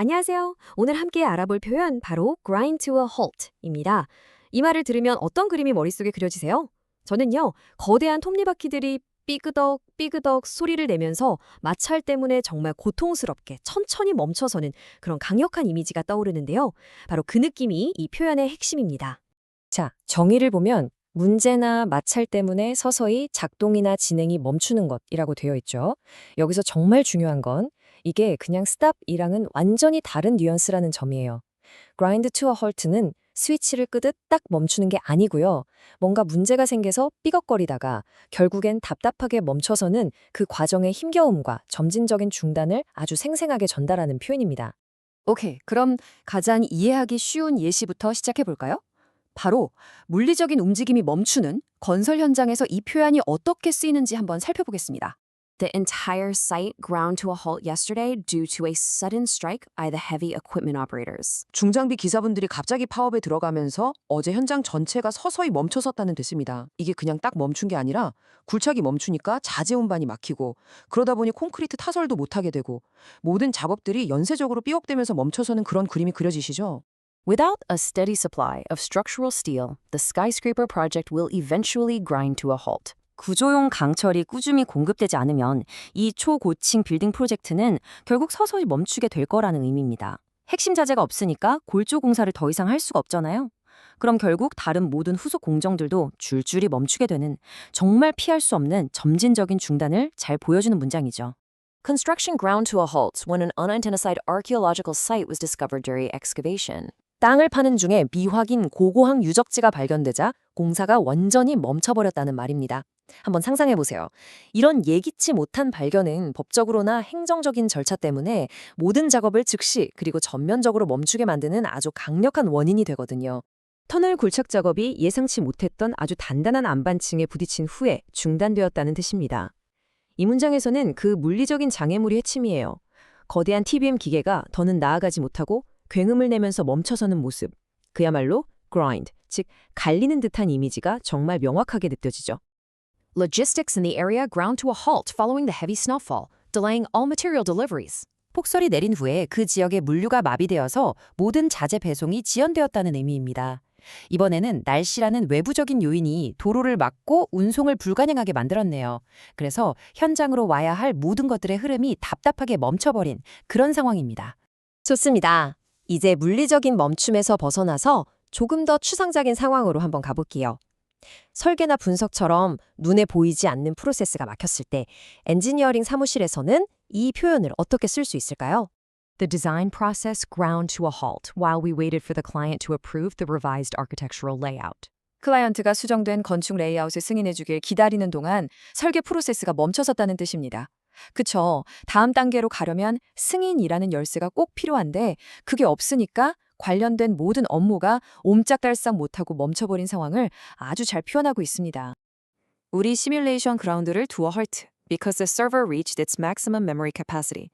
안녕하세요. 오늘 함께 알아볼 표현 바로 grind to a halt입니다. 이 말을 들으면 어떤 그림이 머릿속에 그려지세요? 저는요, 거대한 톱니바퀴들이 삐그덕 삐그덕 소리를 내면서 마찰 때문에 정말 고통스럽게 천천히 멈춰서는 그런 강력한 이미지가 떠오르는데요. 바로 그 느낌이 이 표현의 핵심입니다. 자, 정의를 보면 문제나 마찰 때문에 서서히 작동이나 진행이 멈추는 것이라고 되어 있죠. 여기서 정말 중요한 건 이게 그냥 stop이랑은 완전히 다른 뉘앙스라는 점이에요. grind to a halt는 스위치를 끄듯 딱 멈추는 게 아니고요. 뭔가 문제가 생겨서 삐걱거리다가 결국엔 답답하게 멈춰서는 그 과정의 힘겨움과 점진적인 중단을 아주 생생하게 전달하는 표현입니다. 오케이, 그럼 가장 이해하기 쉬운 예시부터 시작해 볼까요? 바로 물리적인 움직임이 멈추는 건설 현장에서 이 표현이 어떻게 쓰이는지 한번 살펴보겠습니다. The entire site ground to a halt yesterday due to a sudden strike by the heavy equipment operators. 중장비 기사분들이 갑자기 파업에 들어가면서 어제 현장 전체가 서서히 멈춰섰다는 뜻입니다. 이게 그냥 딱 멈춘 게 아니라 굴착이 멈추니까 자재 운반이 막히고 그러다 보니 콘크리트 타설도 못하게 되고 모든 작업들이 연쇄적으로 삐걱대면서 멈춰서는 그런 그림이 그려지시죠? Without a steady supply of structural steel, the skyscraper project will eventually grind to a halt. 구조용 강철이 꾸준히 공급되지 않으면 이 초고층 빌딩 프로젝트는 결국 서서히 멈추게 될 거라는 의미입니다. 핵심 자재가 없으니까 골조 공사를 더 이상 할 수가 없잖아요. 그럼 결국 다른 모든 후속 공정들도 줄줄이 멈추게 되는 정말 피할 수 없는 점진적인 중단을 잘 보여주는 문장이죠. Construction ground to a halt when an unidentified archaeological site was discovered during excavation. 땅을 파는 중에 미확인 고고학 유적지가 발견되자 공사가 완전히 멈춰버렸다는 말입니다. 한번 상상해 보세요. 이런 예기치 못한 발견은 법적으로나 행정적인 절차 때문에 모든 작업을 즉시 그리고 전면적으로 멈추게 만드는 아주 강력한 원인이 되거든요. 터널 굴착 작업이 예상치 못했던 아주 단단한 안반층에 부딪힌 후에 중단되었다는 뜻입니다. 이 문장에서는 그 물리적인 장애물이 핵심이에요. 거대한 TBM 기계가 더는 나아가지 못하고 굉음을 내면서 멈춰서는 모습. 그야말로 grind, 즉 갈리는 듯한 이미지가 정말 명확하게 느껴지죠. Logistics in the area ground to a halt following the heavy snowfall, delaying all material deliveries. 폭설이 내린 후에 그 지역의 물류가 마비되어서 모든 자재 배송이 지연되었다는 의미입니다. 이번에는 날씨라는 외부적인 요인이 도로를 막고 운송을 불가능하게 만들었네요. 그래서 현장으로 와야 할 모든 것들의 흐름이 답답하게 멈춰버린 그런 상황입니다. 좋습니다. 이제 물리적인 멈춤에서 벗어나서 조금 더 추상적인 상황으로 한번 가볼게요. 설계나 분석처럼 눈에 보이지 않는 프로세스가 막혔을 때 엔지니어링 사무실에서는 이 표현을 어떻게 쓸 수 있을까요? The design process ground to a halt while we waited for the client to approve the revised architectural layout. 클라이언트가 수정된 건축 레이아웃을 승인해 주길 기다리는 동안 설계 프로세스가 멈춰섰다는 뜻입니다. 그쵸. 다음 단계로 가려면 승인이라는 열쇠가 꼭 필요한데 그게 없으니까 관련된 모든 업무가 옴짝달싹 못하고 멈춰버린 상황을 아주 잘 표현하고 있습니다. 우리 시뮬레이션 그라운드를 to a halt because the server reached its maximum memory capacity.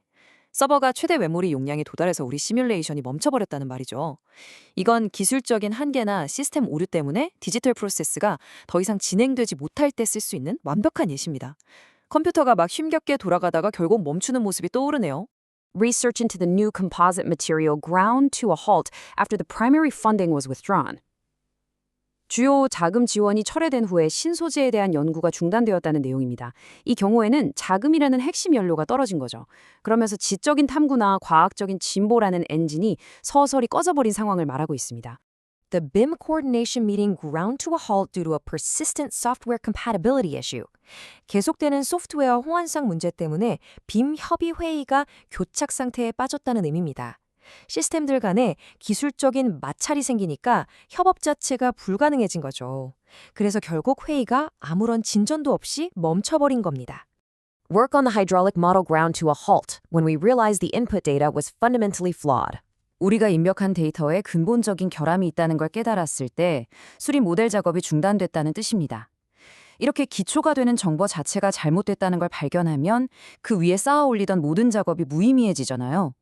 서버가 최대 메모리 용량에 도달해서 우리 시뮬레이션이 멈춰버렸다는 말이죠. 이건 기술적인 한계나 시스템 오류 때문에 디지털 프로세스가 더 이상 진행되지 못할 때 쓸 수 있는 완벽한 예시입니다. 컴퓨터가 막 힘겹게 돌아가다가 결국 멈추는 모습이 떠오르네요. Research into the new composite material ground to a halt after the primary funding was withdrawn. 주요 자금 지원이 철회된 후에 신소재에 대한 연구가 중단되었다는 내용입니다. 이 경우에는 자금이라는 핵심 연료가 떨어진 거죠. 그러면서 지적인 탐구나 과학적인 진보라는 엔진이 서서히 꺼져버린 상황을 말하고 있습니다. The BIM coordination meeting ground to a halt due to a persistent software compatibility issue. 계속되는 소프트웨어 호환성 문제 때문에 빔 협의 회의가 교착 상태에 빠졌다는 의미입니다. 시스템들 간에 기술적인 마찰이 생기니까 협업 자체가 불가능해진 거죠. 그래서 결국 회의가 아무런 진전도 없이 멈춰버린 겁니다. Work on the hydraulic model ground to a halt when we realized the input data was fundamentally flawed. 우리가 입력한 데이터에 근본적인 결함이 있다는 걸 깨달았을 때 수리 모델 작업이 중단됐다는 뜻입니다. 이렇게 기초가 되는 정보 자체가 잘못됐다는 걸 발견하면 그 위에 쌓아 올리던 모든 작업이 무의미해지잖아요.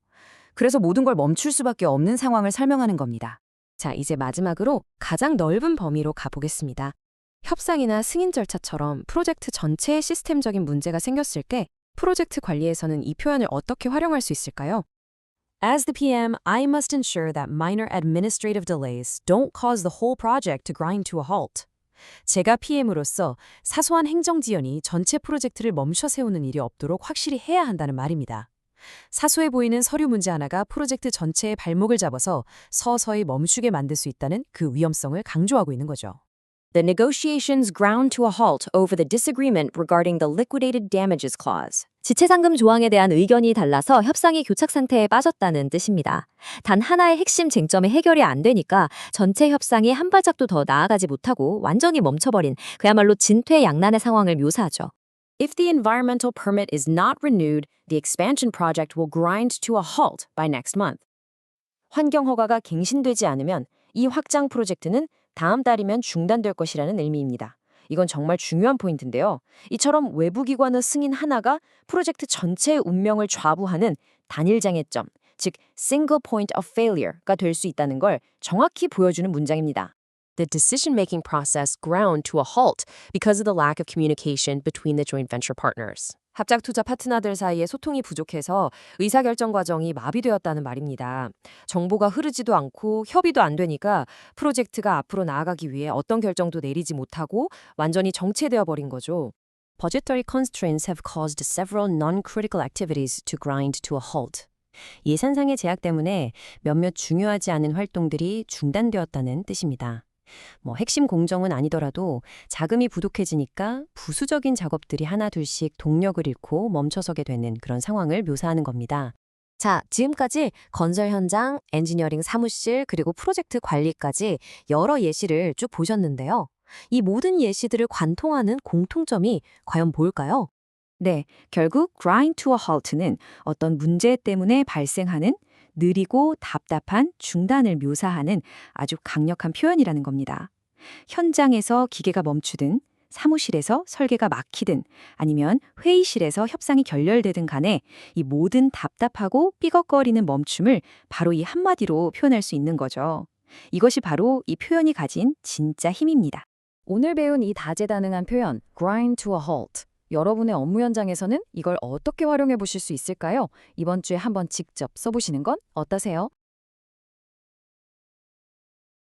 그래서 모든 걸 멈출 수밖에 없는 상황을 설명하는 겁니다. 자, 이제 마지막으로 가장 넓은 범위로 가보겠습니다. 협상이나 승인 절차처럼 프로젝트 전체에 시스템적인 문제가 생겼을 때 프로젝트 관리에서는 이 표현을 어떻게 활용할 수 있을까요? As the PM, I must ensure that minor administrative delays don't cause the whole project to grind to a halt. 제가 PM으로서 사소한 행정 지연이 전체 프로젝트를 멈춰 세우는 일이 없도록 확실히 해야 한다는 말입니다. 사소해 보이는 서류 문제 하나가 프로젝트 전체의 발목을 잡아서 서서히 멈추게 만들 수 있다는 그 위험성을 강조하고 있는 거죠. The negotiations ground to a halt over the disagreement regarding the liquidated damages clause. 지체상금 조항에 대한 의견이 달라서 협상이 교착 상태에 빠졌다는 뜻입니다. 단 하나의 핵심 쟁점이 해결이 안 되니까 전체 협상이 한 발짝도 더 나아가지 못하고 완전히 멈춰버린 그야말로 진퇴양난의 상황을 묘사하죠. If the environmental permit is not renewed, the expansion project will grind to a halt by next month. 환경 허가가 갱신되지 않으면 이 확장 프로젝트는 다음 달이면 중단될 것이라는 의미입니다. 이건 정말 중요한 포인트인데요. 이처럼 외부 기관의 승인 하나가 프로젝트 전체의 운명을 좌우하는 단일 장애점, 즉 single point of failure가 될 수 있다는 걸 정확히 보여주는 문장입니다. The decision-making process ground to a halt because of the lack of communication between the joint venture partners. 합작 투자 파트너들 사이에 소통이 부족해서 의사결정 과정이 마비되었다는 말입니다. 정보가 흐르지도 않고 협의도 안 되니까 프로젝트가 앞으로 나아가기 위해 어떤 결정도 내리지 못하고 완전히 정체되어 버린 거죠. Budgetary constraints have caused several non-critical activities to grind to a halt. 예산상의 제약 때문에 몇몇 중요하지 않은 활동들이 중단되었다는 뜻입니다. 핵심 공정은 아니더라도 자금이 부족해지니까 부수적인 작업들이 하나둘씩 동력을 잃고 멈춰서게 되는 그런 상황을 묘사하는 겁니다. 자, 지금까지 건설 현장, 엔지니어링 사무실, 그리고 프로젝트 관리까지 여러 예시를 쭉 보셨는데요. 이 모든 예시들을 관통하는 공통점이 과연 뭘까요? 네, 결국 grind to a halt는 어떤 문제 때문에 발생하는 느리고 답답한 중단을 묘사하는 아주 강력한 표현이라는 겁니다. 현장에서 기계가 멈추든 사무실에서 설계가 막히든 아니면 회의실에서 협상이 결렬되든 간에 이 모든 답답하고 삐걱거리는 멈춤을 바로 이 한마디로 표현할 수 있는 거죠. 이것이 바로 이 표현이 가진 진짜 힘입니다. 오늘 배운 이 다재다능한 표현 grind to a halt. 여러분의 업무 현장에서는 이걸 어떻게 활용해 보실 수 있을까요? 이번 주에 한번 직접 써보시는 건 어떠세요?